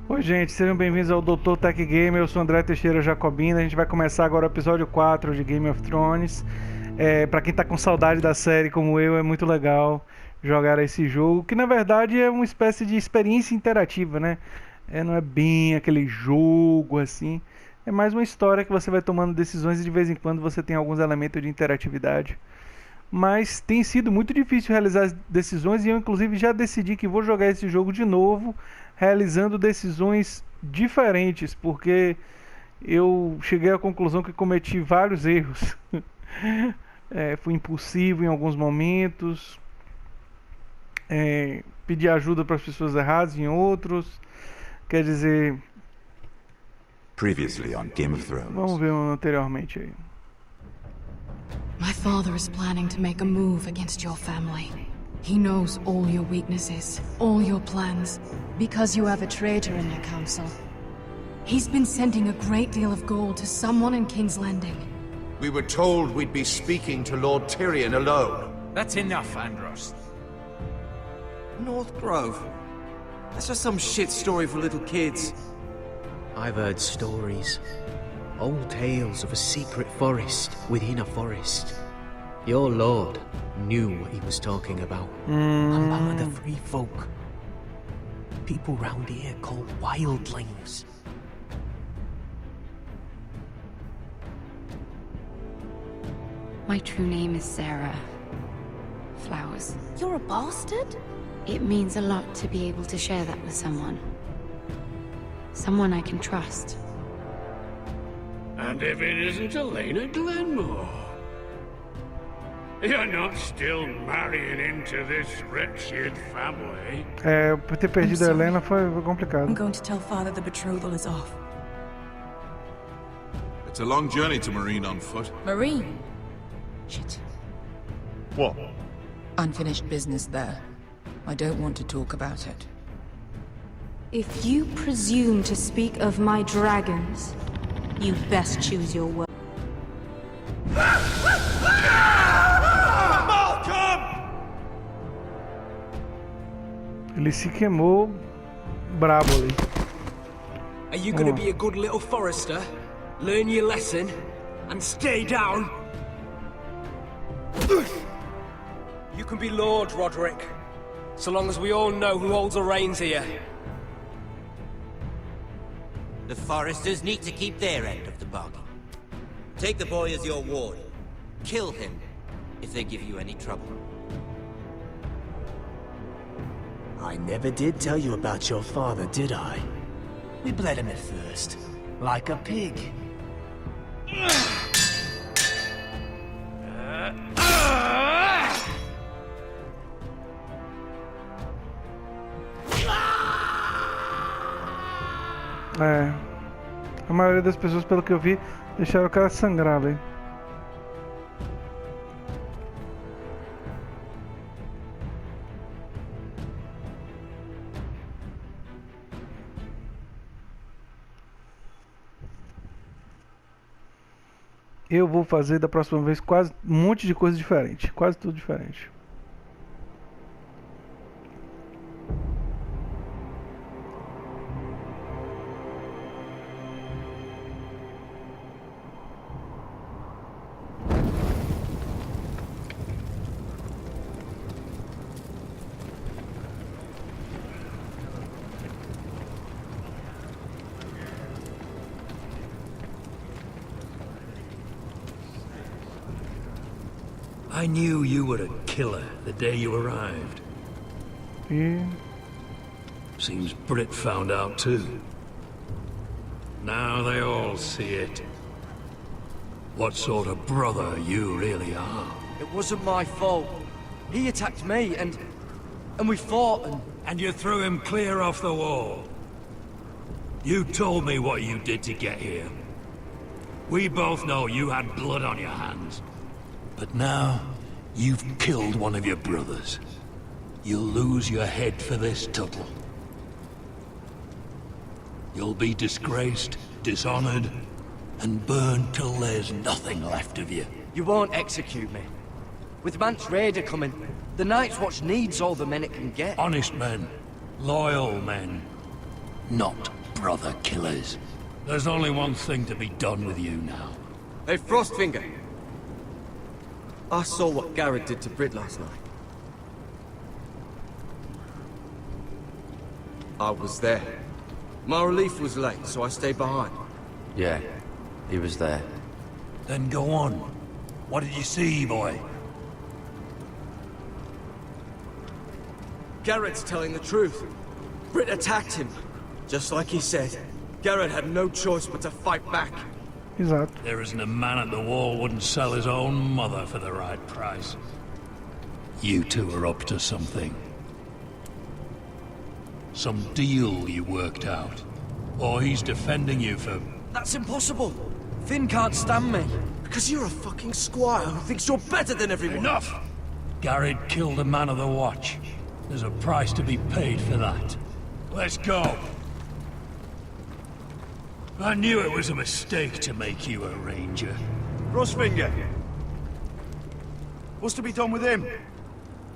Oi, gente, sejam bem-vindos ao Dr. Tech Gamer. Eu sou André Teixeira Jacobina. A gente vai começar agora o episódio 4 de Game of Thrones. Pra quem tá com saudade da série como eu, é muito legal jogar esse jogo, que na verdade é uma espécie de experiência interativa, né? Não é bem aquele jogo assim. É mais uma história que você vai tomando decisões e de vez em quando você tem alguns elementos de interatividade. Mas tem sido muito difícil realizar as decisões e eu inclusive já decidi que vou jogar esse jogo de novo, realizando decisões diferentes, porque eu cheguei à conclusão que cometi vários erros. Fui impulsivo em alguns momentos, pedi ajuda para as pessoas erradas em outros. Quer dizer, Previously on Game of Thrones. vamos ver anteriormente aí. My father is planning to make a move against your family. He knows all your weaknesses, all your plans, because you have a traitor in your council. He's been sending a great deal of gold to someone in King's Landing. We were told we'd be speaking to Lord Tyrion alone. That's enough, Andros. North Grove? That's just some shit story for little kids. I've heard stories. Old tales of a secret forest within a forest. Your lord knew what he was talking about. Among the free folk. People round here called wildlings. My true name is Sarah Flowers. You're a bastard? It means a lot to be able to share that with someone. Someone I can trust. And if it isn't Elena Glenmore? You're not still marrying into this wretched family. Por ter perdido a Helena foi complicado. I'm going to tell father the betrothal is off. It's a long journey to Marine on foot. Marine? Shit. What? Unfinished business there. I don't want to talk about it. If you presume to speak of my dragons, you best choose your words. Ele se queimou brabo ali. Are you gonna be a good little forester? Learn your lesson? And stay down? You can be Lord, Roderick. So long as we all know who holds the reins here. The foresters need to keep their end of the bargain. Take the boy as your ward. Kill him if they give you any trouble. I never did tell you about your father, did I? We bled him at first, like a pig. A maioria das pessoas, pelo que eu vi, deixaram o cara sangrar, velho. Eu vou fazer da próxima vez quase um monte de coisa diferente, quase tudo diferente. I knew you were a killer the day you arrived. Seems Brit found out too. Now they all see it. What sort of brother you really are. It wasn't my fault. He attacked me and we fought and... And you threw him clear off the wall. You told me what you did to get here. We both know you had blood on your hands. But now, you've killed one of your brothers. You'll lose your head for this, Tuttle. You'll be disgraced, dishonored, and burned till there's nothing left of you. You won't execute me. With Mance Raider coming, the Night's Watch needs all the men it can get. Honest men. Loyal men. not brother killers. There's only one thing to be done with you now. Hey, Frostfinger. I saw what Garrett did to Britt last night. I was there. My relief was late, so I stayed behind. Yeah, he was there. Then go on. What did you see, boy? Garrett's telling the truth. Britt attacked him. Just like he said. Garrett had no choice but to fight back. Exato. There isn't a man at the wall wouldn't sell his own mother for the right price. You two are up to something. Some deal you worked out. Or he's defending you for... That's impossible. Finn can't stand me. Because you're a fucking squire who thinks you're better than everyone. Enough! Garrett killed a man of the watch. There's a price to be paid for that. Let's go. I knew it was a mistake to make you a ranger. Frostfinger. What's to be done with him?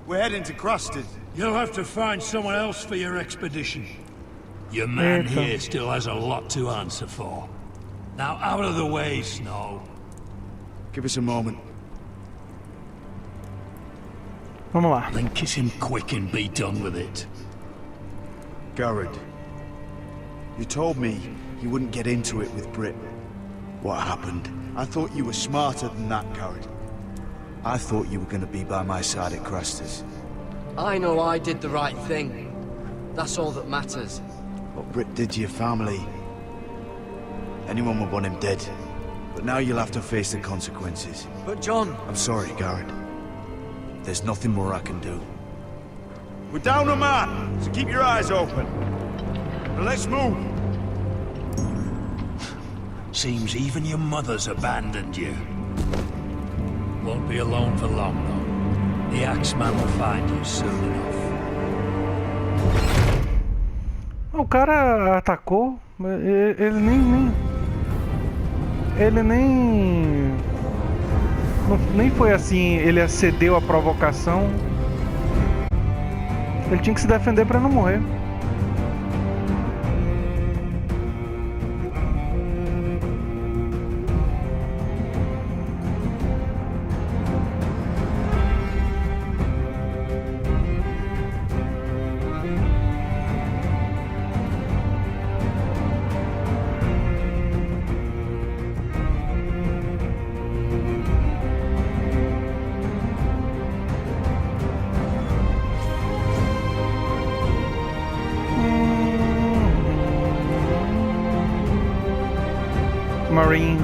We're heading to Crusted. You'll have to find someone else for your expedition. Your man here still has a lot to answer for. Now out of the way, Snow. Give us a moment. Vamos lá. Then kiss him quick and be done with it. Garrett. You told me you wouldn't get into it with Britt. What happened? I thought you were smarter than that, Garrett. I thought you were gonna be by my side at Crestus. I know I did the right thing. That's all that matters. What Britt did to your family... anyone would want him dead. But now you'll have to face the consequences. But John... I'm sorry, Garrett. There's nothing more I can do. We're down a man, so keep your eyes open. Now let's move. Seems even your mother's abandoned you. Won't be alone for long, though. The Axeman will find you soon enough. O cara atacou, ele nem nem foi assim, ele acedeu à provocação. Ele tinha que se defender para não morrer. Marine.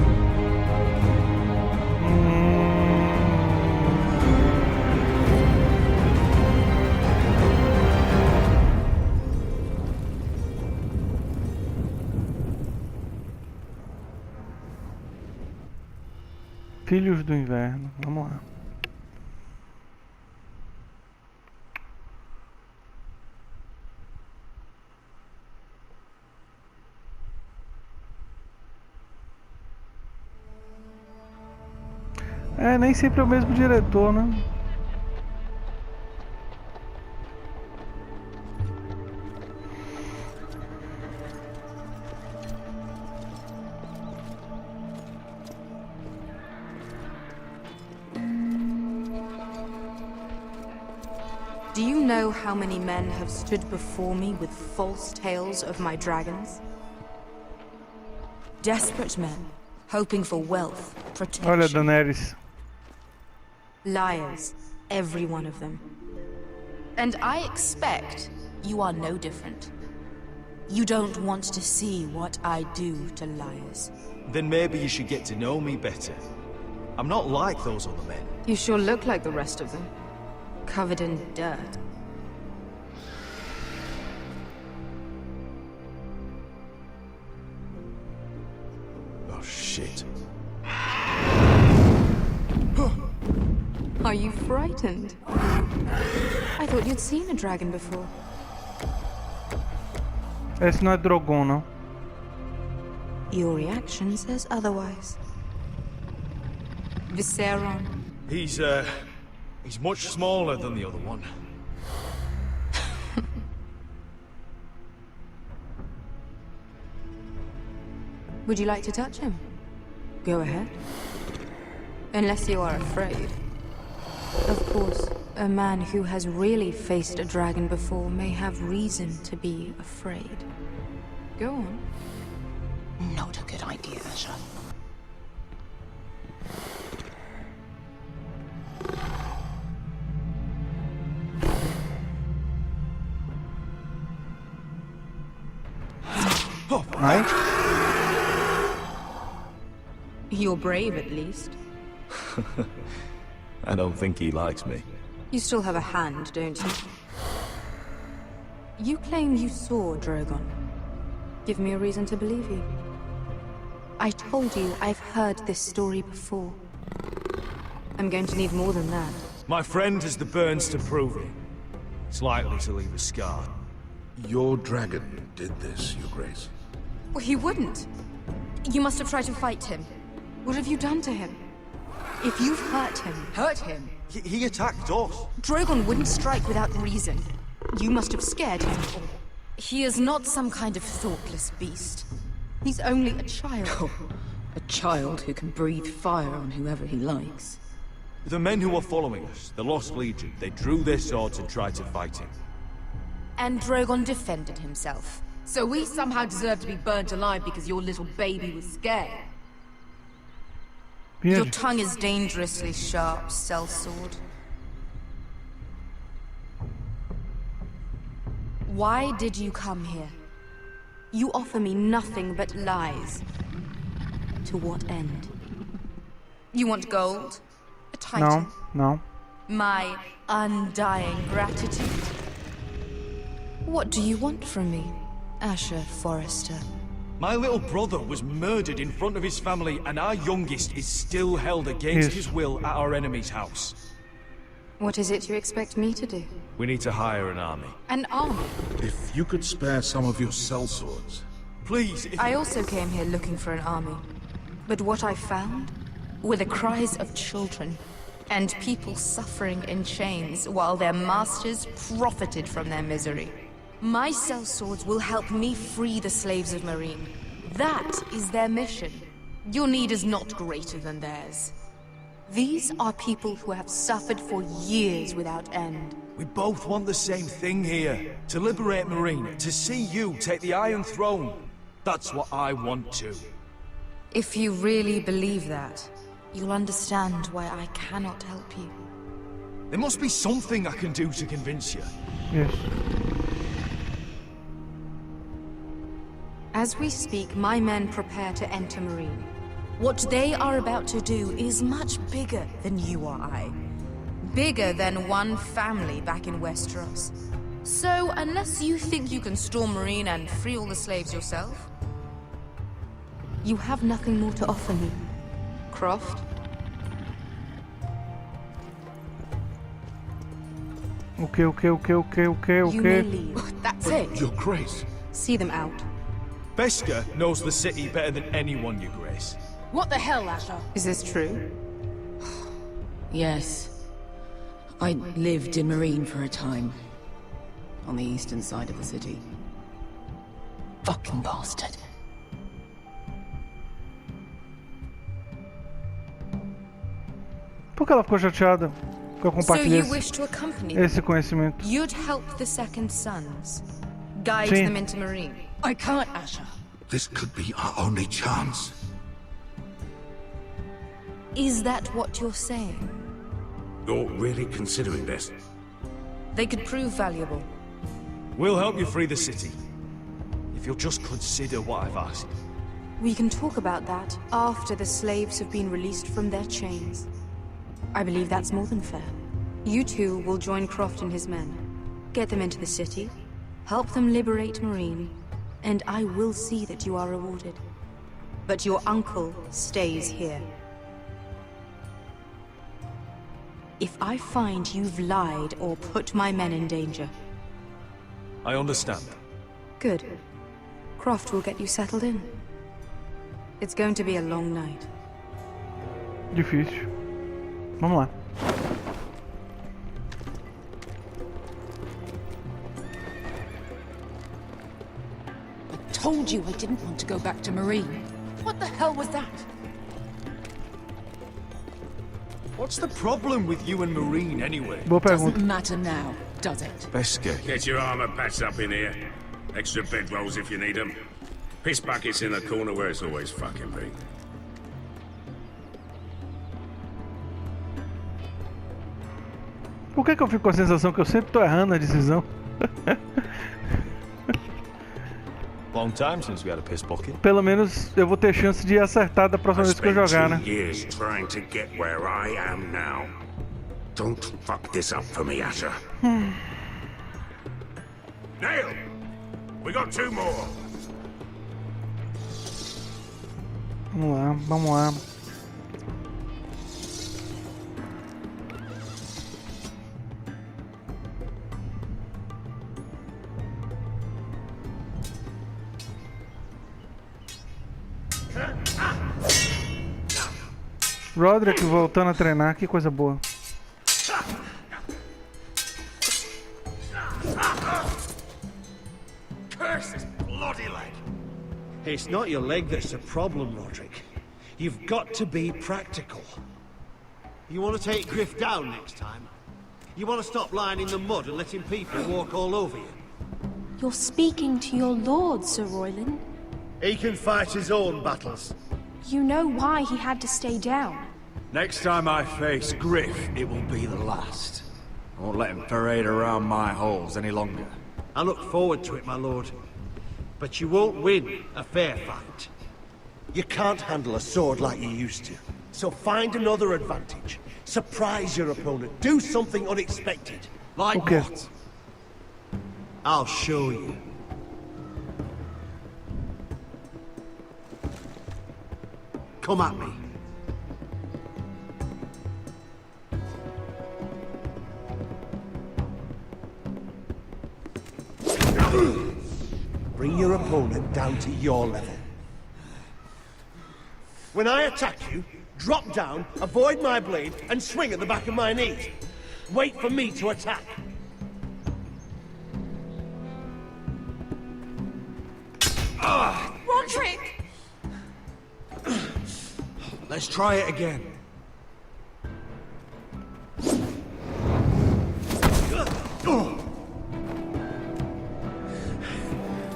Filhos do Inverno. Vamos lá. É, nem sempre é o mesmo diretor, né? Do you know how many men have stood before me with false tales of my dragons? Desperate men, hoping for wealth, protection. Olha, Daenerys. Liars, every one of them. And I expect you are no different. You don't want to see what I do to liars. Then maybe you should get to know me better. I'm not like those other men. You sure look like the rest of them. Covered in dirt. Oh, shit. Are you frightened? I thought you'd seen a dragon before. Esse não é Drogon, não. Your reaction says otherwise. Visceron. He's much smaller than the other one. Would you like to touch him? Go ahead. Unless you are afraid. Of course, a man who has really faced a dragon before may have reason to be afraid. Go on. Not a good idea, Asher. You're brave, at least. I don't think he likes me. You still have a hand, don't you? You claim you saw Drogon. Give me a reason to believe you. I told you I've heard this story before. I'm going to need more than that. My friend has the burns to prove it. It's likely to leave a scar. Your dragon did this, Your Grace. Well, he wouldn't. You must have tried to fight him. What have you done to him? If you've hurt him... Hurt him? He attacked us. Drogon wouldn't strike without reason. You must have scared him. He is not some kind of thoughtless beast. He's only a child. Oh, a child who can breathe fire on whoever he likes. The men who were following us, the Lost Legion, they drew their swords and tried to fight him. And Drogon defended himself. So we somehow deserve to be burnt alive because your little baby was scared? Your tongue is dangerously sharp, sellsword. Why did you come here? You offer me nothing but lies. To what end? You want gold? A title? No. My undying gratitude? What do you want from me, Asher Forrester? My little brother was murdered in front of his family, and our youngest is still held against his will at our enemy's house. What is it you expect me to do? We need to hire an army. An army? If you could spare some of your sellswords. Please, I also came here looking for an army. But what I found were the cries of children and people suffering in chains while their masters profited from their misery. My sellswords will help me free the slaves of Marine. That is their mission. Your need is not greater than theirs. These are people who have suffered for years without end. We both want the same thing here. To liberate Marine, to see you take the Iron Throne. That's what I want too. If you really believe that, you'll understand why I cannot help you. There must be something I can do to convince you. Yes. As we speak, my men prepare to enter Marine. What they are about to do is much bigger than you or I. Bigger than one family back in Westeros. So, unless you think you can storm Marine and free all the slaves yourself, you have nothing more to offer me, Croft. Okay. You may leave. That's it. Your Grace. See them out. Beskar knows the city better than anyone, Your Grace. What the hell, Asher? Is this true? Yes. I lived in Marine for a time. On the eastern side of the city. Fucking bastard. Por que ela ficou chateada que eu So compartilhei you wish to accompany them? esse conhecimento? You'd help the Second Sons. Guide Sim. them into Marine. I can't, Asher. This could be our only chance. Is that what you're saying? You're really considering this? They could prove valuable. We'll help you free the city. If you'll just consider what I've asked. We can talk about that after the slaves have been released from their chains. I believe that's more than fair. You two will join Croft and his men. Get them into the city, help them liberate Marine, and I will see that you are rewarded. But your uncle stays here. If I find you've lied or put my men in danger... I understand. Good. Croft will get you settled in. It's going to be a long night. Difícil. Vamos lá. I told you I didn't want to go back to Marine. What the hell was that? What's the problem with you and Marine anyway? Boa Doesn't pergunta. matter now, does it? Beske. Get your armor patched up in here. Extra bedrolls if you need them. Piss buckets in the corner where it's always fucking been. Por que eu fico com a sensação que eu sempre tô errando a decisão? Long time since we had a piss bucket. Pelo menos eu vou ter chance de acertar da próxima vez que eu jogar, né? Years trying to get where I am now. Don't fuck this up for me, Asher. Nail! We got 2 more. Vamos lá, vamos lá. Roderick voltando a treinar, que coisa boa. Curse this bloody leg! It's not your leg that's the problem, Roderick. You've got to be practical. You want to take Griff down next time? You want to stop lying in the mud and letting people walk all over you? You're speaking to your lord, Sir Royland. He can fight his own battles. You know why he had to stay down. Next time I face Griff, it will be the last. I won't let him parade around my halls any longer. I look forward to it, my lord. But you won't win a fair fight. You can't handle a sword like you used to. So find another advantage. Surprise your opponent. Do something unexpected. Like Okay. what? I'll show you. Come at me. Bring your opponent down to your level. When I attack you, drop down, avoid my blade, and swing at the back of my knees. Wait for me to attack. Roderick! Let's try it again.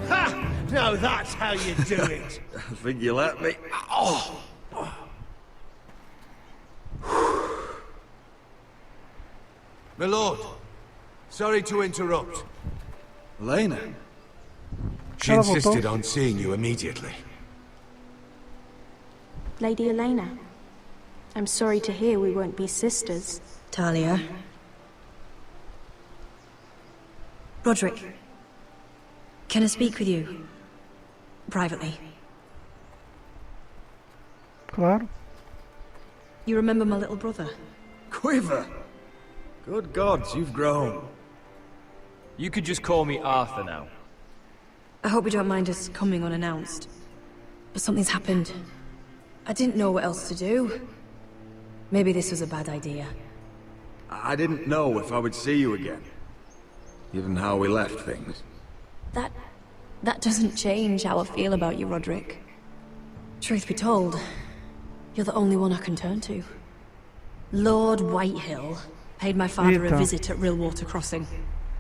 Ha! Now that's how you do it. I think you let me. Oh! My lord, sorry to interrupt. Lena? She insisted on seeing you immediately. Lady Elena, I'm sorry to hear we won't be sisters. Talia. Roderick. Can I speak with you? Privately. Claro. You remember my little brother? Quiver! Good gods, you've grown. You could just call me Arthur now. I hope you don't mind us coming unannounced. But something's happened. I didn't know what else to do. Maybe this was a bad idea. I didn't know if I would see you again. Given how we left things. That doesn't change how I feel about you, Roderick. Truth be told, you're the only one I can turn to. Lord Whitehill paid my father a visit at Rillwater Crossing.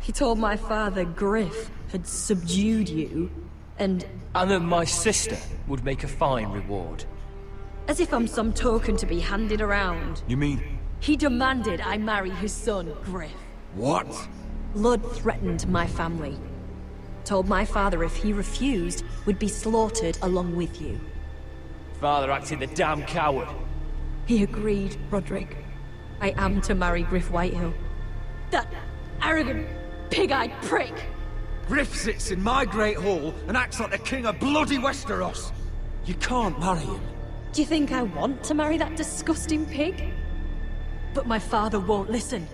He told my father Griff had subdued you, and that my sister would make a fine reward. as if I'm some token to be handed around. You mean? He demanded I marry his son, Griff. What? Lud threatened my family. Told my father if he refused, we'd be slaughtered along with you. Father acted the damn coward. He agreed, Roderick. I am to marry Griff Whitehill. That arrogant, pig-eyed prick! Griff sits in my great hall and acts like the king of bloody Westeros. You can't marry him. Do you think I want to marry that disgusting pig? But my father won't listen.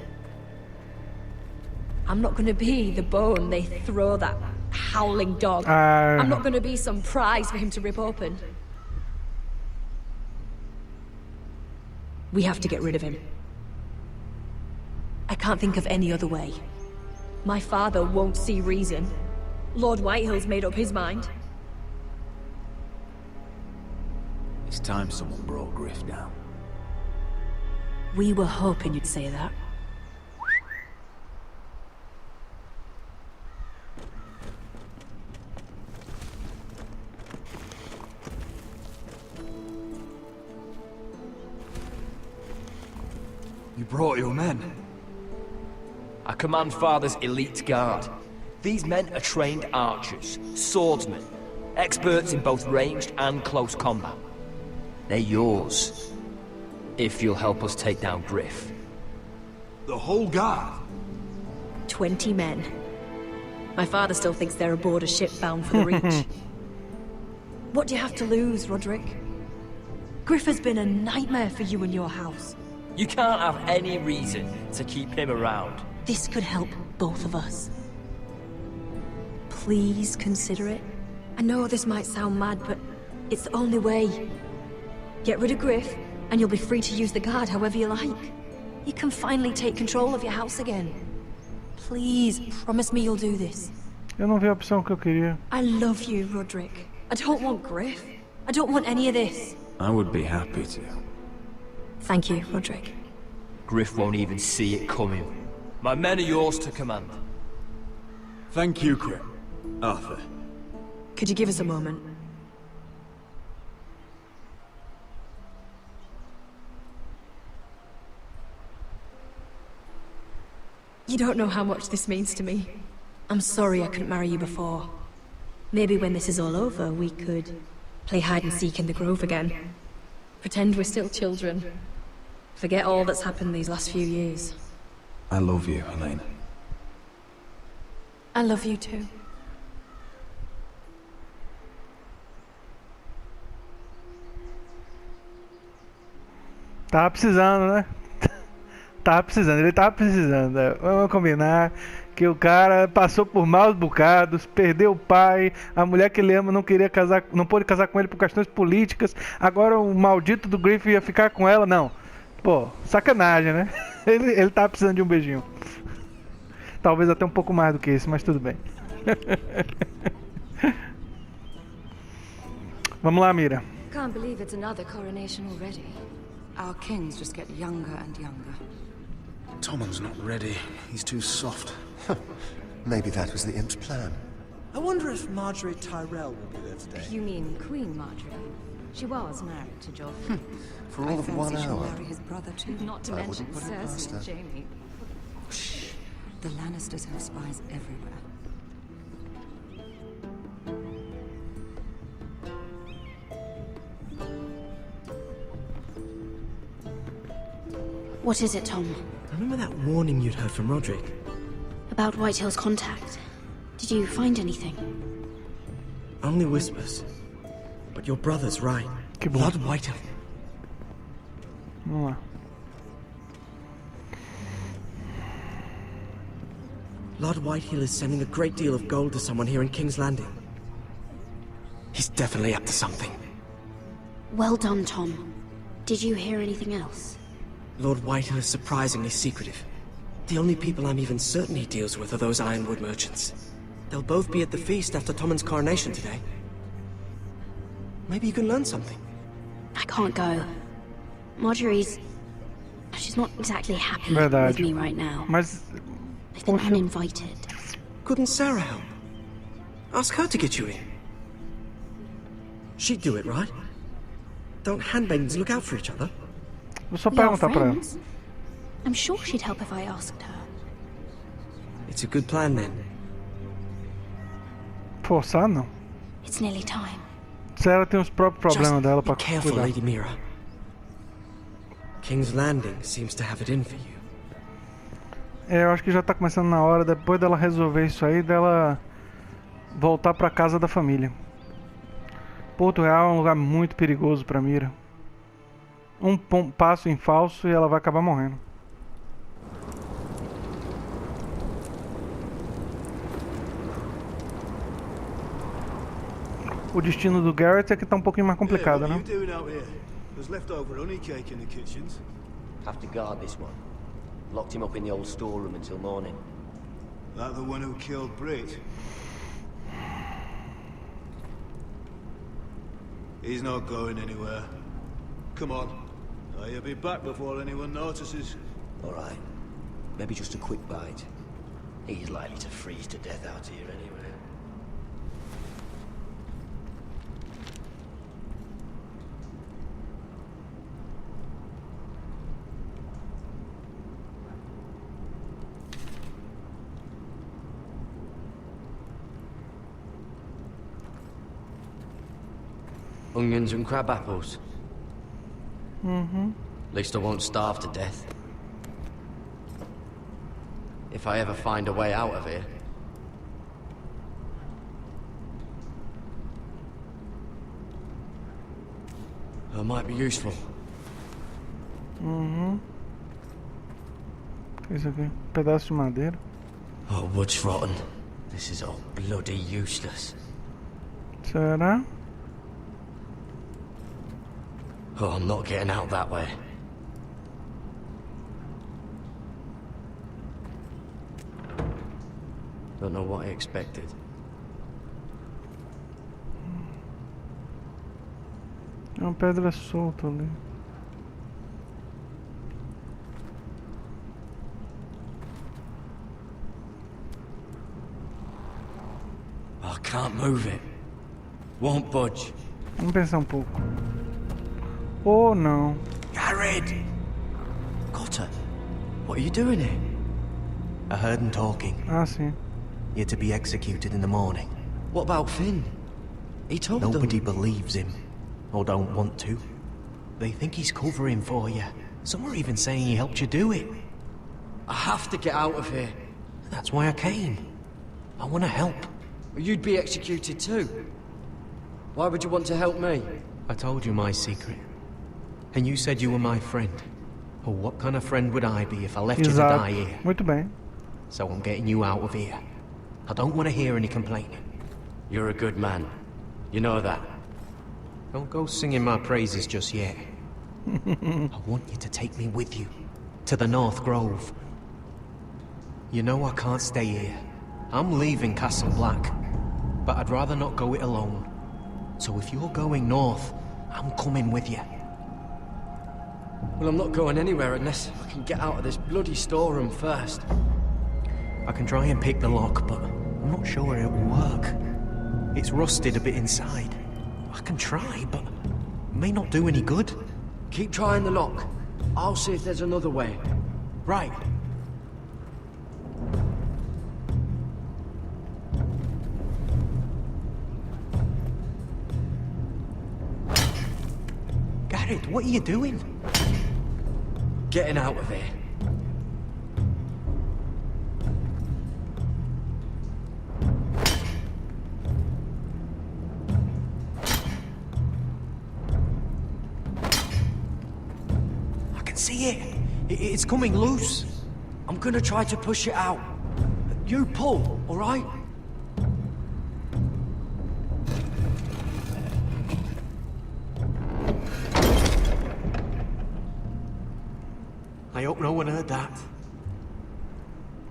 I'm not gonna be the bone they throw that howling dog. I'm not gonna be some prize for him to rip open. We have to get rid of him. I can't think of any other way. My father won't see reason. Lord Whitehill's made up his mind. It's time someone brought Griff down. We were hoping you'd say that. You brought your men. I command Father's elite guard. These men are trained archers, swordsmen, experts in both ranged and close combat. They're yours, if you'll help us take down Griff. The whole guard? 20 men. My father still thinks they're aboard a ship bound for the Reach. What do you have to lose, Roderick? Griff has been a nightmare for you and your house. You can't have any reason to keep him around. This could help both of us. Please consider it. I know this might sound mad, but it's the only way. Get rid of Griff, and you'll be free to use the guard however you like. You can finally take control of your house again. Please, promise me you'll do this. Eu não vi a opção que eu queria. I love you, Roderick. I don't want Griff. I don't want any of this. I would be happy to. Thank you, Roderick. Griff won't even see it coming. My men are yours to command. Thank you, Arthur. Could you give us a moment? You don't know how much this means to me. I'm sorry I couldn't marry you before. Maybe when this is all over, we could play hide and seek in the grove again. Pretend we're still children. Forget all that's happened these last few years. I love you, Helena. I love you too. Tava precisando, né? Tava precisando, ele tava precisando. Vamos combinar que o cara passou por maus bocados, perdeu o pai, a mulher que ele ama não queria casar, não pôde casar com ele por questões políticas. Agora o maldito do Griff ia ficar com ela, não. Pô, sacanagem, né? Ele tava precisando de um beijinho. Talvez até um pouco mais do que esse, mas tudo bem. Vamos lá, Mira. Can't believe it's another coronation already. Our kings just get younger and younger. Tommen's not ready. He's too soft. Maybe that was the imp's plan. I wonder if Marjorie Tyrell will be there today. You mean Queen Marjorie? She was married to Joffrey. For all of 1 she'll hour. marry his brother too. Not to mention Cersei and Jaime. Shh. The Lannisters have spies everywhere. What is it, Tom? Remember that warning you'd heard from Roderick? About Whitehill's contact. Did you find anything? Only whispers. But your brother's right. Blood Whitehill. Vamos lá. Lord Whitehill is sending a great deal of gold to someone here in King's Landing. He's definitely up to something. Well done, Tom. Did you hear anything else? Lord Whitehill is surprisingly secretive. The only people I'm even certain he deals with are those ironwood merchants. They'll both be at the feast after Tommen's coronation today. Maybe you can learn something. I can't go. Marjorie's... She's not exactly happy Verdade. with me right now. Mas... I've been uninvited. Couldn't Sarah help? Ask her to get you in. She'd do it, right? Don't handmaidens look out for each other? Vou só We are perguntar pra ela. friends. I'm sure she'd help if I asked her. It's a good plan then. Forçar, não. It's nearly time. Sarah tem os próprios problemas dela pra Careful, cuidar. Lady Mira. King's Landing seems to have it in for you. É, eu acho que já tá começando na hora, depois dela resolver isso aí, dela voltar pra casa da família. Porto Real é um lugar muito perigoso pra Mira. Um passo em falso e ela vai acabar morrendo. O destino do Garrett é que tá um pouquinho mais complicado, né? There's leftover honey cake in the kitchens. Have to guard this one. Locked him up in the old storeroom until morning. That the one who killed Brit? He's not going anywhere. Come on. He'll be back before anyone notices. All right. Maybe just a quick bite. He's likely to freeze to death out here anyway. Onions and crab apples. Mm-hmm. At least I won't starve to death. If I ever find a way out of here. That might be useful. Uhum. O que é isso aqui? Pedaço de madeira. Oh, wood's rotten. This is all bloody useless. Será? Oh, I'm not getting out that way. Don't know what I expected. É uma pedra solta ali. I can't move it. Won't budge. Vamos pensar um pouco. Ou não. Jared! Cotter, what are you doing here? I heard him talking. Ah, sim. You're to be executed in the morning. What about Finn? He told them. Nobody believes him. Or don't want to. They think he's covering for you. Some are even saying he helped you do it. I have to get out of here. That's why I came. I want to help. You'd be executed too. Why would you want to help me? I told you my secret. And you said you were my friend. Well, what kind of friend would I be if I left you to die here? Muito bem. So I'm getting you out of here. I don't want to hear any complaining. You're a good man. You know that. Don't go singing my praises just yet. I want you to take me with you. To the North Grove. You know I can't stay here. I'm leaving Castle Black. But I'd rather not go it alone. So if you're going north, I'm coming with you. Well, I'm not going anywhere unless I can get out of this bloody storeroom first. I can try and pick the lock, but I'm not sure it will work. It's rusted a bit inside. I can try, but it may not do any good. Keep trying the lock. I'll see if there's another way. Right. Garrett, what are you doing? Getting out of here. See it? It's coming loose. I'm gonna try to push it out. You pull, all right? I hope no one heard that.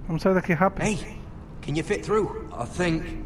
Vamos sair daqui rápido. Hey, can you fit through? I think.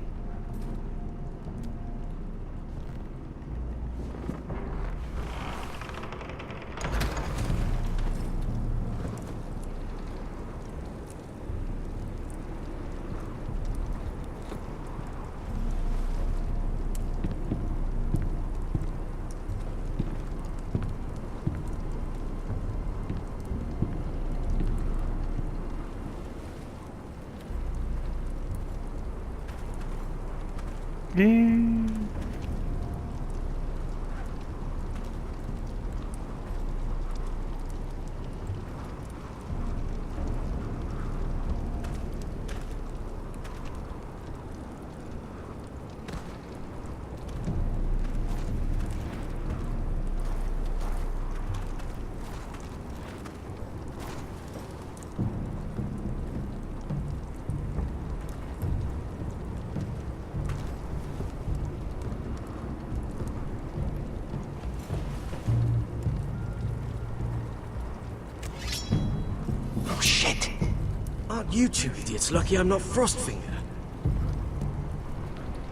Aren't you two idiots lucky I'm not Frostfinger?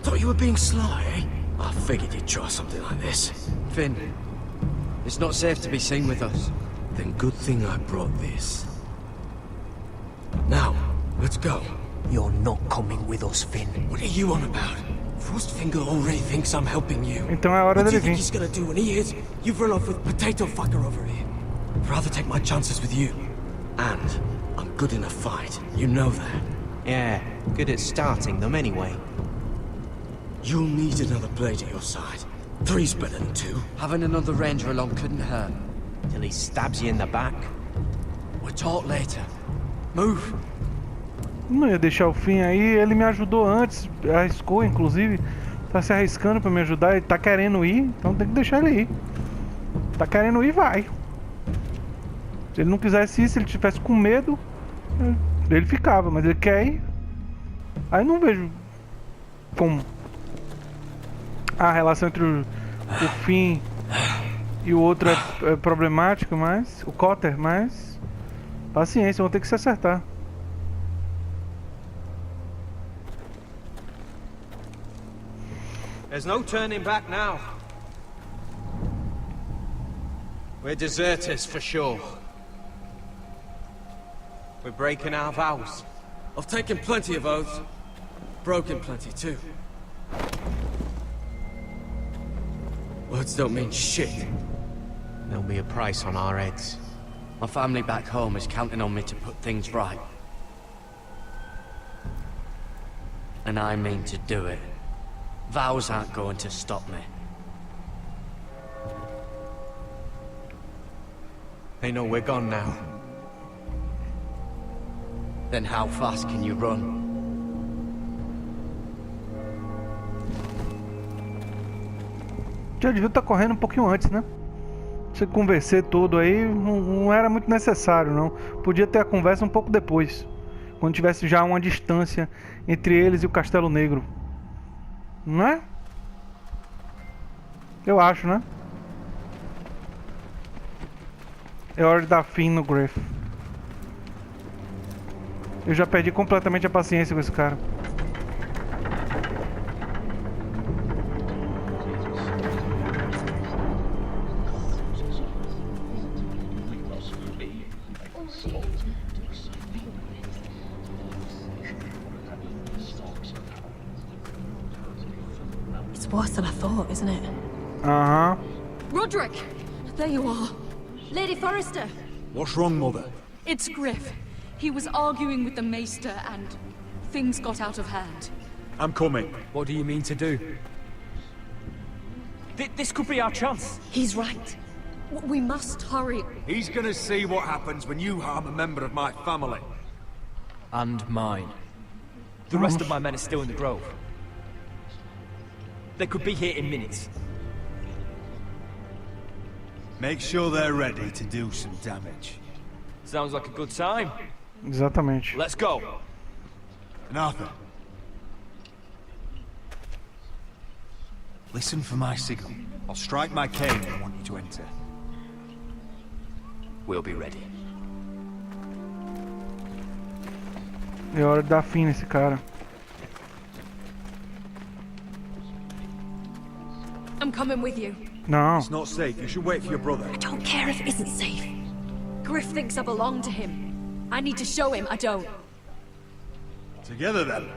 Thought you were being sly, eh? I figured you'd try something like this. Finn, it's not safe to be seen with us. Then good thing I brought this. Now, let's go. You're not coming with us, Finn. What are you on about? Frostfinger already thinks I'm helping you. Então é hora What do dele you think vir. he's gonna do when he hears you've run off with Potato Fucker over here? I'd rather take my chances with you. And I'm good in a fight. You know that. Yeah, good at starting them anyway. You'll need another blade at your side. 3's better than 2. Having another ranger along couldn't hurt. Till he stabs you in the back. We'll talk later. Move. Não ia deixar o fim aí, ele me ajudou antes, arriscou inclusive, tá se arriscando pra me ajudar, ele tá querendo ir, então tem que deixar ele ir. Tá querendo ir, vai. Se ele não quisesse ir, se ele tivesse com medo, ele ficava, mas ele quer ir. Aí não vejo como a relação entre o Finn e o outro é problemática, mas o Cotter, mas paciência, vão ter que se acertar. There's no turning back now. We're deserters for sure. We're breaking our vows. I've taken plenty of oaths. Broken plenty too. Words don't mean shit. There'll be a price on our heads. My family back home is counting on me to put things right. And I mean to do it. Vows aren't going to stop me. They know we're gone now. Then how fast can you run? Já devia estar correndo um pouquinho antes, né? Você conversar todo aí não era muito necessário, não. Podia ter a conversa um pouco depois, quando tivesse já uma distância entre eles e o Castelo Negro. Não é? Eu acho, né? É hora de dar fim no Griff. Eu já perdi completamente a paciência com esse cara. It's worse than I thought, isn't it? Uh-huh. Roderick! There you are. Lady Forrester! What's wrong, Mother? It's Griff. He was arguing with the Maester and things got out of hand. I'm coming. What do you mean to do? This could be our chance. He's right. We must hurry. He's gonna see what happens when you harm a member of my family. And mine. The rest of my men are still in the grove. They could be here in minutes. Make sure they're ready to do some damage. Sounds like a good time. Exatamente. Let's go. And Arthur, listen for my signal. I'll strike my cane when I want you to enter. We'll be ready. É hora de dar fim nesse cara. I'm coming with you. Não. It's not safe. You should wait for your brother. I don't care if it isn't safe. Griff thinks I belong to him. I need to show him I don't. Together then.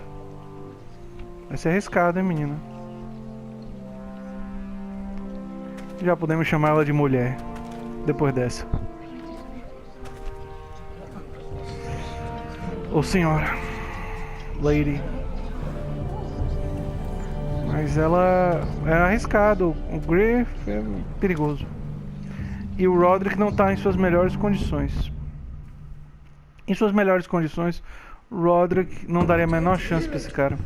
Vai ser arriscado, hein, menina? Já podemos chamar ela de mulher. Depois dessa. Ou senhora. Lady. Mas ela é arriscado. O Griff é perigoso. E o Roderick não está em suas melhores condições. Em suas melhores condições, Roderick não daria a menor chance para esse cara.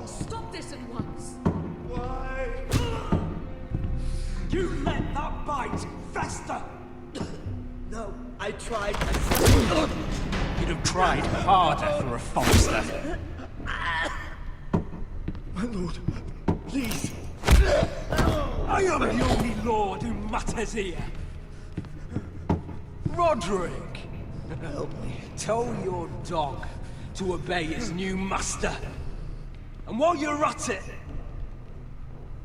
Stop this at once. You let that bite fester! No, I tried. You'd have tried harder for a Forrester. My lord, please. I am the only lord who matters here. Roderick! Help me. Tell your dog to obey his new master. And while you're at it...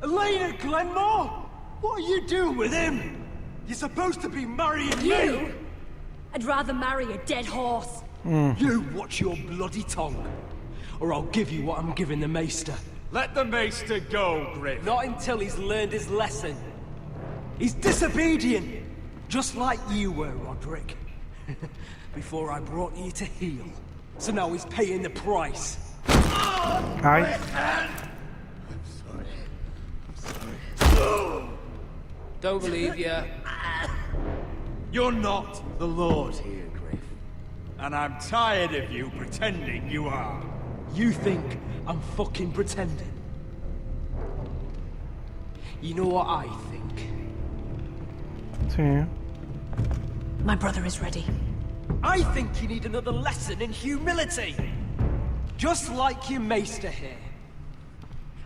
Elena Glenmore? What are you doing with him? You're supposed to be marrying me! I'd rather marry a dead horse. You watch your bloody tongue, or I'll give you what I'm giving the Maester. Let the Maester go, Griff. Not until he's learned his lesson. He's disobedient, just like you were, Roderick. Before I brought you to heel. So now he's paying the price. Aye. Don't believe you. You're not the Lord here, Griff. And I'm tired of you pretending you are. You think I'm fucking pretending? You know what I think? Sim. My brother is ready. I think you need another lesson in humility. Just like your Maester here.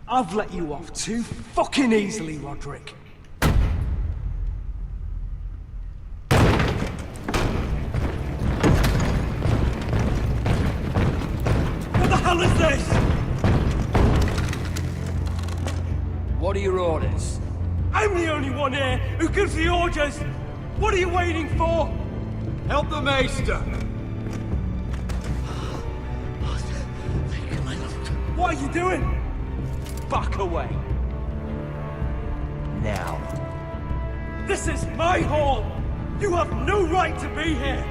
I've let you off too fucking easily, Roderick. What the hell is this? What are your orders? I'm the only one here who gives the orders. What are you waiting for? Help the Maester. What are you doing? Back away. Now. This is my hall. You have no right to be here.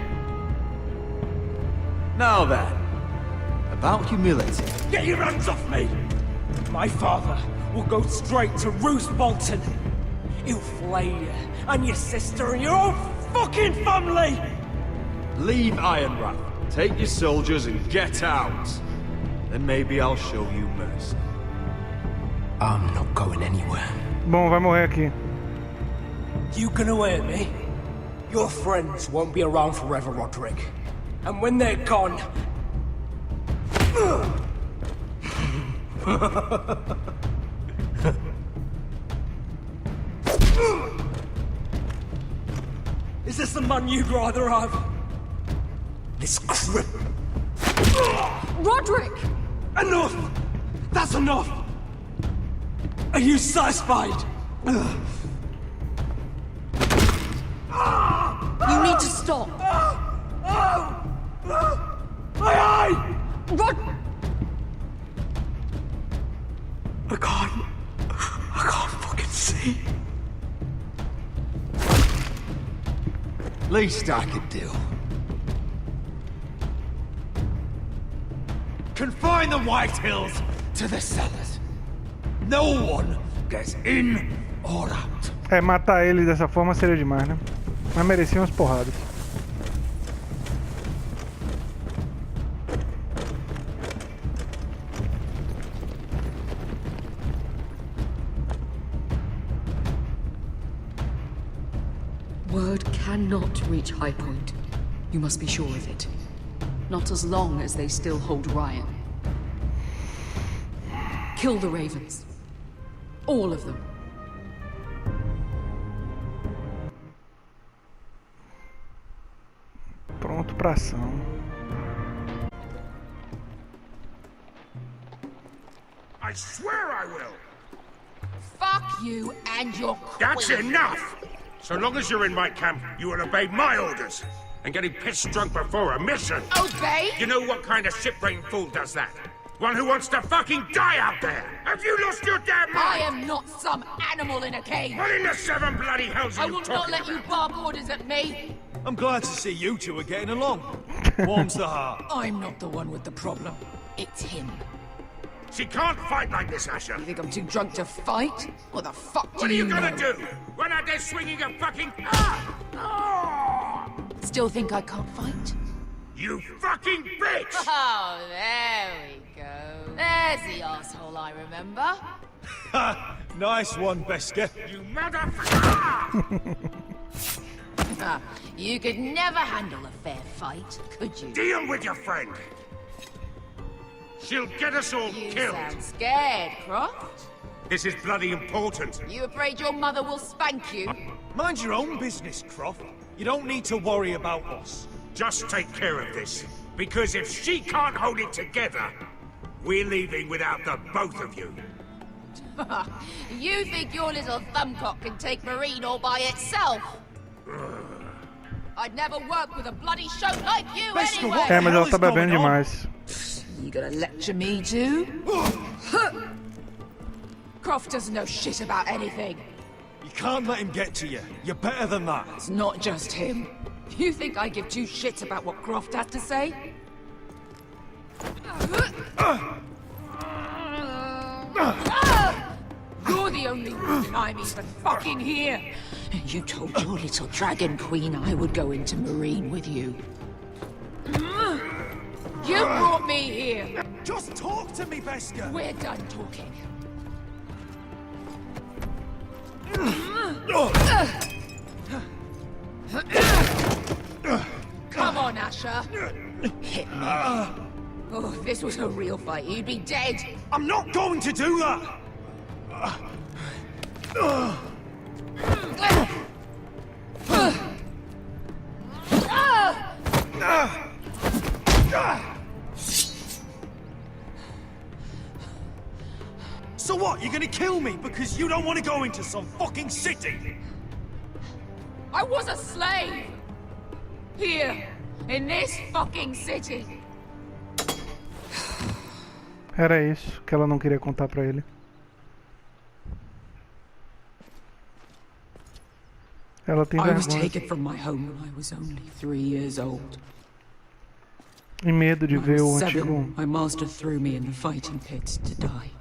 Now then, about humility. Get your hands off me. My father will go straight to Roose Bolton. He'll flay you and your sister and your whole fucking family. Leave Ironrath, take your soldiers and get out. Then maybe I'll show you mercy. I'm not going anywhere. Bom, vai morrer aqui. You gonna hurt me? Your friends won't be around forever, Roderick. And when they're gone... Is this the man you'd rather have? This crip... Roderick! Enough! That's enough! Are you satisfied? You need to stop. My eye! Rod... I can't fucking see. Least I could do. Confine the White Hills to the cellars. No one gets in or out. É, matar ele dessa forma seria demais, né? Mas merecia umas porradas. Word cannot reach High Point. You must be sure of it. Not as long as they still hold Ryan. Kill the Ravens. All of them. Pronto pra ação. I swear I will! Fuck you and your queen. That's enough! So long as you're in my camp, you will obey my orders. And getting pissed drunk before a mission. Obey? You know what kind of ship-brained fool does that? One who wants to fucking die out there! Have you lost your damn mind? I am not some animal in a cage. What in the seven bloody hells are I you will talking not let you bark orders at me. I'm glad to see you two are getting along. Warms the heart. I'm not the one with the problem. It's him. She can't fight like this, Asher. You think I'm too drunk to fight? What the fuck do What are you gonna know? do? Run out there swinging a fucking... Still think I can't fight? You fucking bitch! Oh, there we go. There's the asshole I remember. Nice one, Beska. You motherfucker! You could never handle a fair fight, could you? Deal with your friend. She'll get us all You killed. sound scared, Croft. This is bloody important. You afraid your mother will spank you? Mind your own business, Croft. You don't need to worry about us. Just take care of this. Because if she can't hold it together, We're leaving without the both of you. You think your little thumbcock can take Marine all by itself? I'd never work with a bloody show like you anyway! É, mas ela tá bebendo demais. You gonna lecture me too? Croft doesn't know shit about anything. You can't let him get to you. You're better than that. It's not just him. You think I give two shits about what Croft has to say? You're the only reason I'm even fucking here. You told your little dragon queen I would go into Marine with you. You brought me here. Just talk to me, Beskar. We're done talking. Come on, Asher. Hit me. Oh, if this was a real fight, you'd be dead. I'm not going to do that! So what, you're gonna kill me because you don't want to go into some fucking city? I was a slave! Here, in this fucking city. Era isso que ela não queria contar pra ele. Ela tem I was vergonha. taken from my home when I was only 3 years old. E medo de ver o When I was antigo. 7, my master threw me in the fighting pits to die.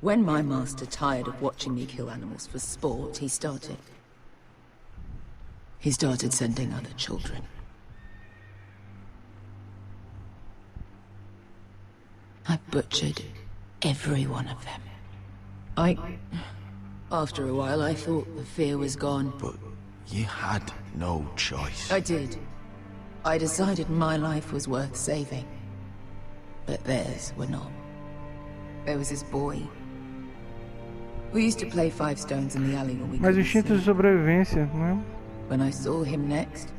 When my master tired of watching me kill animals for sport, he started sending other children. I butchered every one of them. After a while, I thought the fear was gone. But you had no choice. I did. I decided my life was worth saving. But theirs were not. There was this boy. We used to play 5 stones in the alley when we Mas couldn't instinto de see. sobrevivência, né? When I saw him next,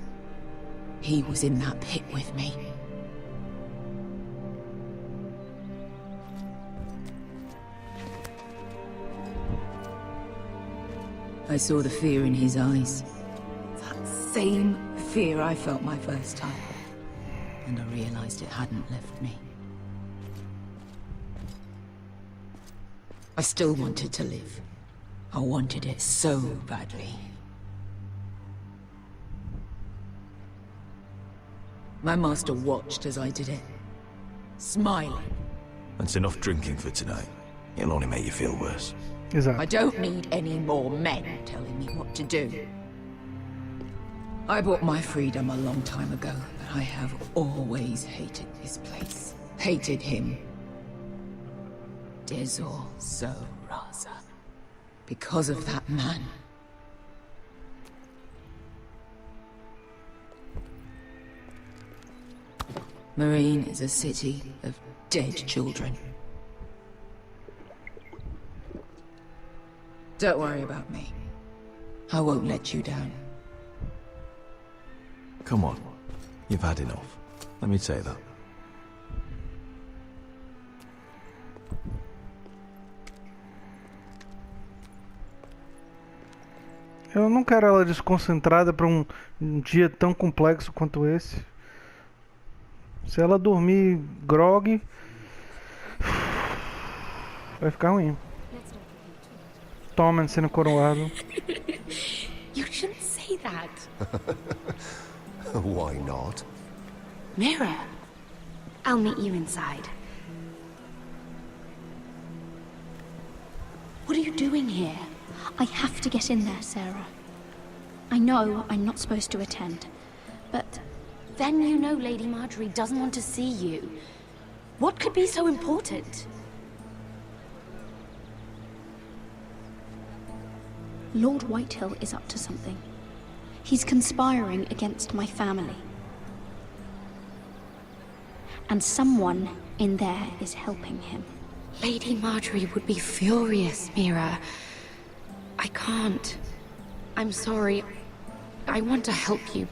he was in that pit with me. I saw the fear in his eyes. That same fear I felt my first time. And I realized it hadn't left me. I still wanted to live. I wanted it so badly. My master watched as I did it, smiling. That's enough drinking for tonight. It'll only make you feel worse. Exato. I don't need any more men telling me what to do. I bought my freedom a long time ago, but I have always hated this place. Hated him. Dezor So Raza. Because of that man. Marine is a city of dead children. Don't worry about me. I won't let you down. Come on. You've had enough. Let me say that. Eu não quero ela desconcentrada pra um dia tão complexo quanto esse. Se ela dormir grog, vai ficar ruim. Tommen sendo coroado. You shouldn't say that. Why not? Mira, I'll meet you inside. What are you doing here? I have to get in there, Sarah. I know I'm not supposed to attend, but then you know Lady Marjorie doesn't want to see you. What could be so important? Lord Whitehill is up to something. He's conspiring against my family. And someone in there is helping him. Lady Marjorie would be furious, Mira. I can't. I'm sorry. I want to help you.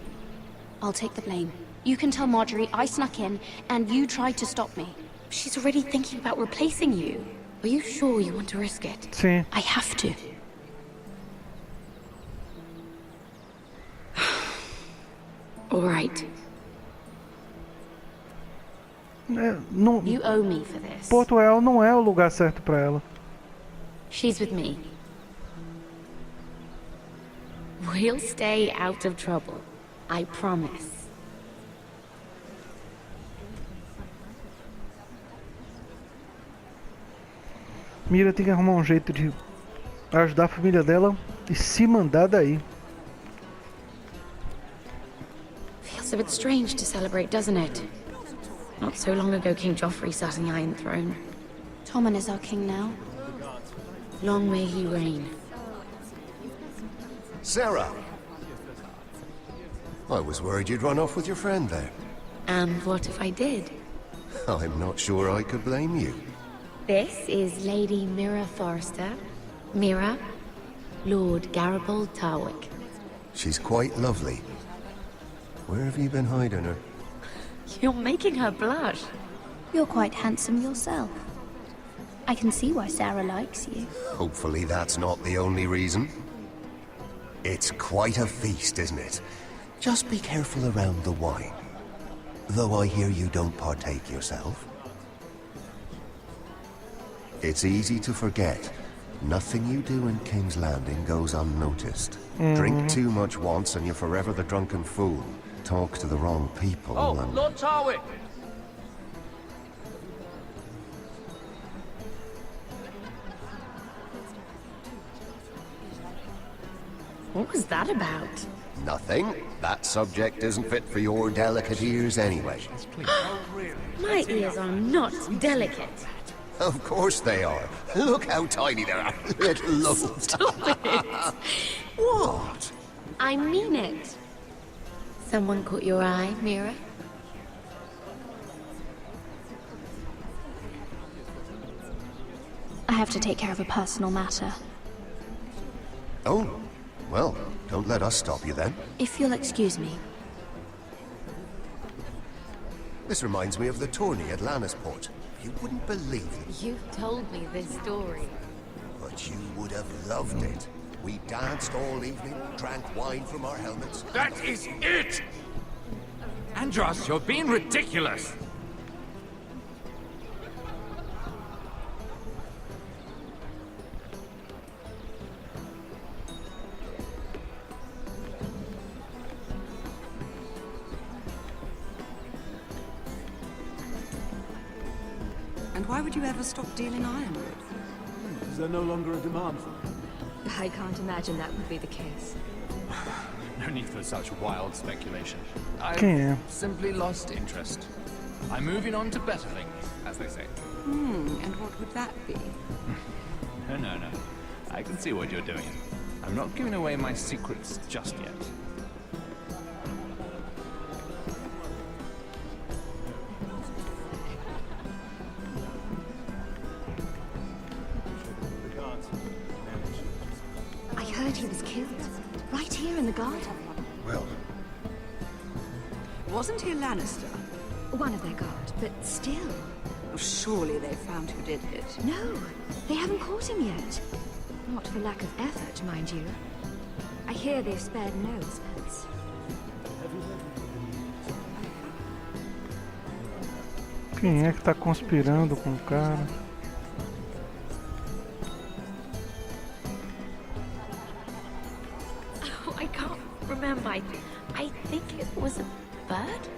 I'll take the blame. You can tell Marjorie I snuck in, and you tried to stop me. She's already thinking about replacing you. Are you sure you want to risk it? Sim. I have to. All right. Não, You owe me for this. Porto Real não é o lugar certo pra ela. She's with me. We'll stay out of trouble. I promise. Mira tem que arrumar um jeito de ajudar a família dela e se mandar daí. Feels a bit strange to celebrate, doesn't it? Not so long ago, King Joffrey sat on the Iron Throne. Tommen is our king now. Long may he reign. Sarah! I was worried you'd run off with your friend there. And what if I did? I'm not sure I could blame you. This is Lady Mira Forrester. Mira, Lord Garibald Tarwick. She's quite lovely. Where have you been hiding her? You're making her blush. You're quite handsome yourself. I can see why Sarah likes you. Hopefully that's not the only reason. It's quite a feast, isn't it? Just be careful around the wine. Though I hear you don't partake yourself. It's easy to forget. Nothing you do in King's Landing goes unnoticed. Drink too much once and you're forever the drunken fool. Talk to the wrong people and... Lord Tarwick! What was that about? Nothing. That subject isn't fit for your delicate ears anyway. My ears are not delicate. Of course they are. Look how tiny they are. Little lobes. Stop it! What? I mean it. Someone caught your eye, Mira? I have to take care of a personal matter. Oh, well, don't let us stop you then. If you'll excuse me. This reminds me of the tourney at Lannisport. You wouldn't believe it. You told me this story. But you would have loved it. We danced all evening, drank wine from our helmets. That is it! Andros, you're being ridiculous! And why would you ever stop dealing ironwood? Is there no longer a demand for it? I can't imagine that would be the case. No need for such wild speculation. Quem é? I've simply lost interest. I'm moving on to better things, as they say. And what would that be? No. I can see what you're doing. I'm not giving away my secrets just yet. I heard he was killed. Right here in the garden. Well... Wasn't he a Lannister? One of their guard, but still. Oh, surely they found who did it. No, they haven't caught him yet. Not for lack of effort, mind you. I hear they've spared no expense. Quem é que tá conspirando com o cara? Oh, I can't remember. I think it was a bird?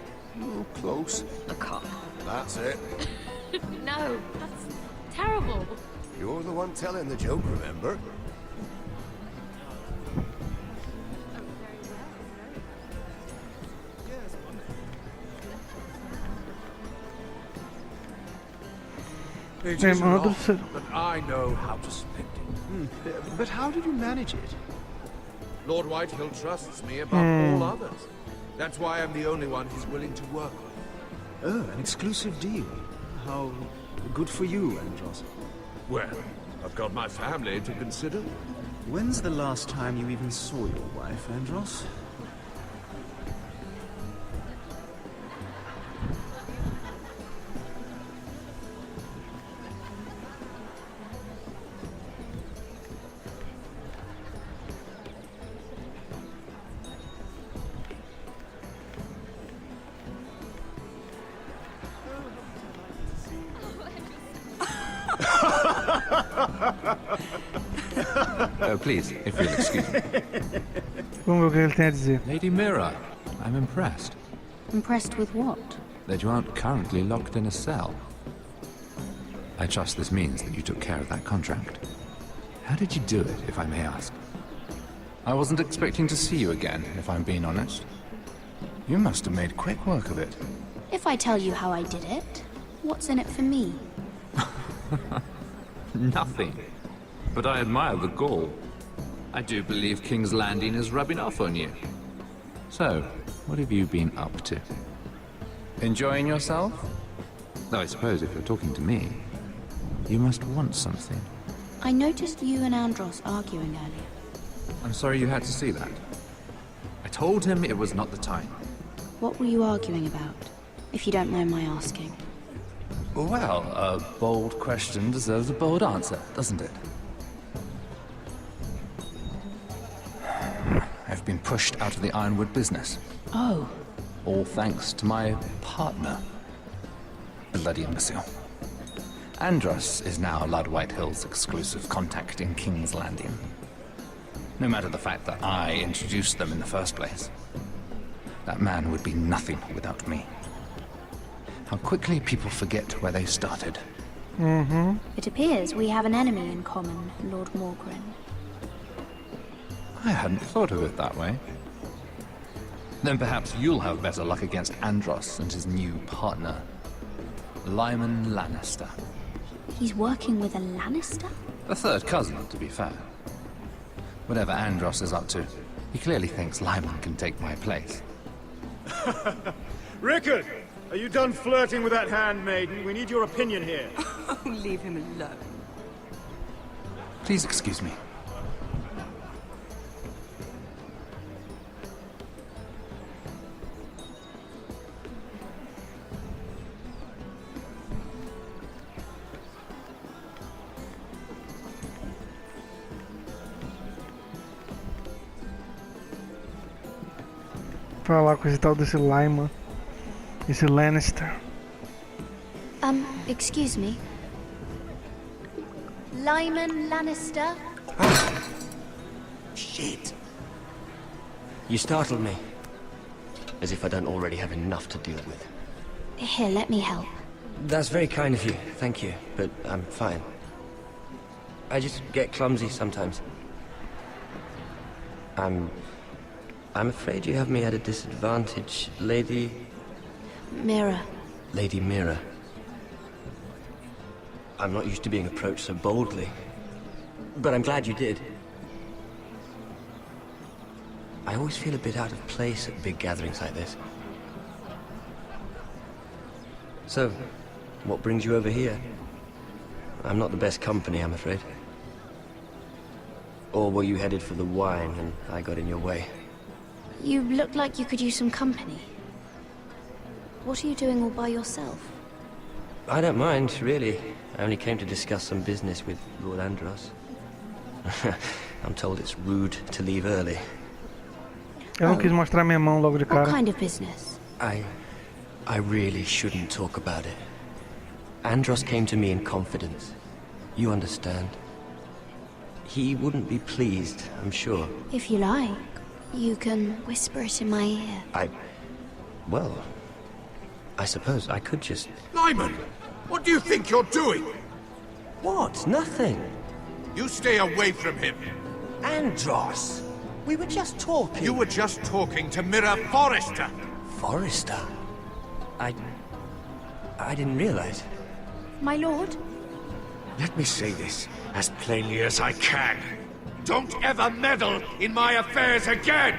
Oh, close. A cock. That's it. No, that's terrible. You're the one telling the joke, remember? It is a lot, but I know how to spend it. But how did you manage it? Lord Whitehill trusts me above all others. That's why I'm the only one he's willing to work with. Oh, an exclusive deal. How good for you, Andros. Well, I've got my family to consider. When's the last time you even saw your wife, Andros? Oh, please, if you'll excuse me. Vamos ver o que ele tem a dizer. Lady Mira, I'm impressed Impressed with what? that you aren't currently locked in a cell. I trust this means that you took care of that contract. How did you do it, if I may ask? I wasn't expecting to see you again, if I'm being honest. You must have made quick work of it. If I tell you how I did it, what's in it for me? Nothing. But I admire the gall. I do believe King's Landing is rubbing off on you. So, what have you been up to? Enjoying yourself? Though I suppose if you're talking to me, you must want something. I noticed you and Andros arguing earlier. I'm sorry you had to see that. I told him it was not the time. What were you arguing about, if you don't mind my asking? Well, a bold question deserves a bold answer, doesn't it? I've been pushed out of the ironwood business. Oh. All thanks to my partner. Bloody imbecile. Andros is now Lord Whitehill's exclusive contact in King's Landing. No matter the fact that I introduced them in the first place. That man would be nothing without me. How quickly people forget where they started. Mm-hmm. It appears we have an enemy in common, Lord Morgren. I hadn't thought of it that way. Then perhaps you'll have better luck against Andros and his new partner, Lyman Lannister. He's working with a Lannister? A third cousin, to be fair. Whatever Andros is up to, he clearly thinks Lyman can take my place. Rickard! Are you done flirting with that handmaiden? We need your opinion here. Leave him alone. Please excuse me. Falar com esse tal desse Lyman. Esse Lannister. Excuse me. Lyman Lannister? Shit. You startled me. As if I don't already have enough to deal with. Here, let me help. That's very kind of you, thank you, but I'm fine. I just get clumsy sometimes. I'm afraid you have me at a disadvantage, Lady... Mira. Lady Mira. I'm not used to being approached so boldly. But I'm glad you did. I always feel a bit out of place at big gatherings like this. So, what brings you over here? I'm not the best company, I'm afraid. Or were you headed for the wine and I got in your way? You look like you could use some company. What are you doing all by yourself? I don't mind, really. I only came to discuss some business with Lord Andros. I'm told it's rude to leave early. Eu não quis mostrar minha mão logo de cara. What kind of business? I really shouldn't talk about it. Andros came to me in confidence. You understand? He wouldn't be pleased, I'm sure. If you like, you can whisper it in my ear. Well, I suppose I could just... Lyman! What do you think you're doing? What? Nothing. You stay away from him. Andros! We were just talking. You were just talking to Mira Forrester. Forrester? I didn't realize. My lord? Let me say this as plainly as I can. Don't ever meddle in my affairs again!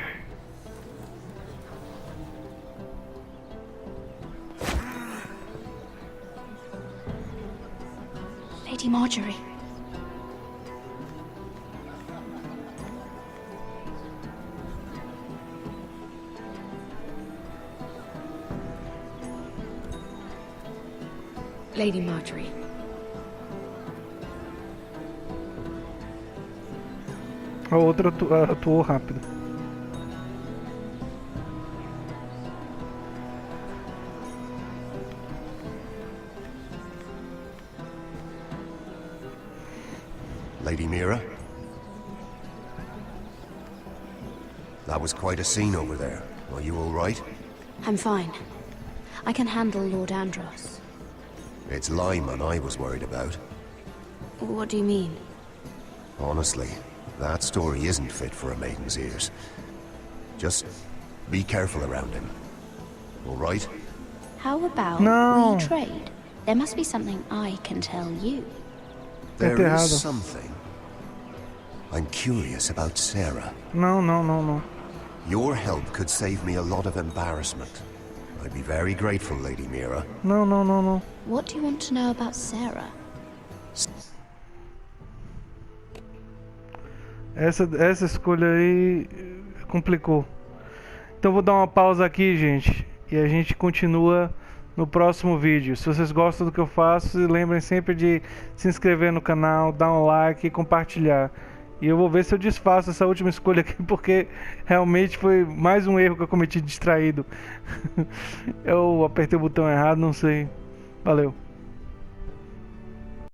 Lady Marjorie. Lady Marjorie. A outra atuou rápido. Lady Mira? That was quite a scene over there. Are you all right? I'm fine. I can handle Lord Andros. It's Lyman I was worried about. What do you mean? Honestly, that story isn't fit for a maiden's ears. Just be careful around him. All right? How about we trade? There must be something I can tell you. There is something. I'm curious about Sarah. No. Your help could save me a lot of embarrassment. I'd be very grateful, Lady Mira. No. What do you want to know about Sarah? Essa escolha aí complicou. Então vou dar uma pausa aqui, gente, e a gente continua no próximo vídeo. Se vocês gostam do que eu faço, lembrem sempre de se inscrever no canal, dar um like e compartilhar. E eu vou ver se eu desfaço essa última escolha aqui, porque realmente foi mais um erro que eu cometi distraído. Eu apertei o botão errado, não sei. Valeu.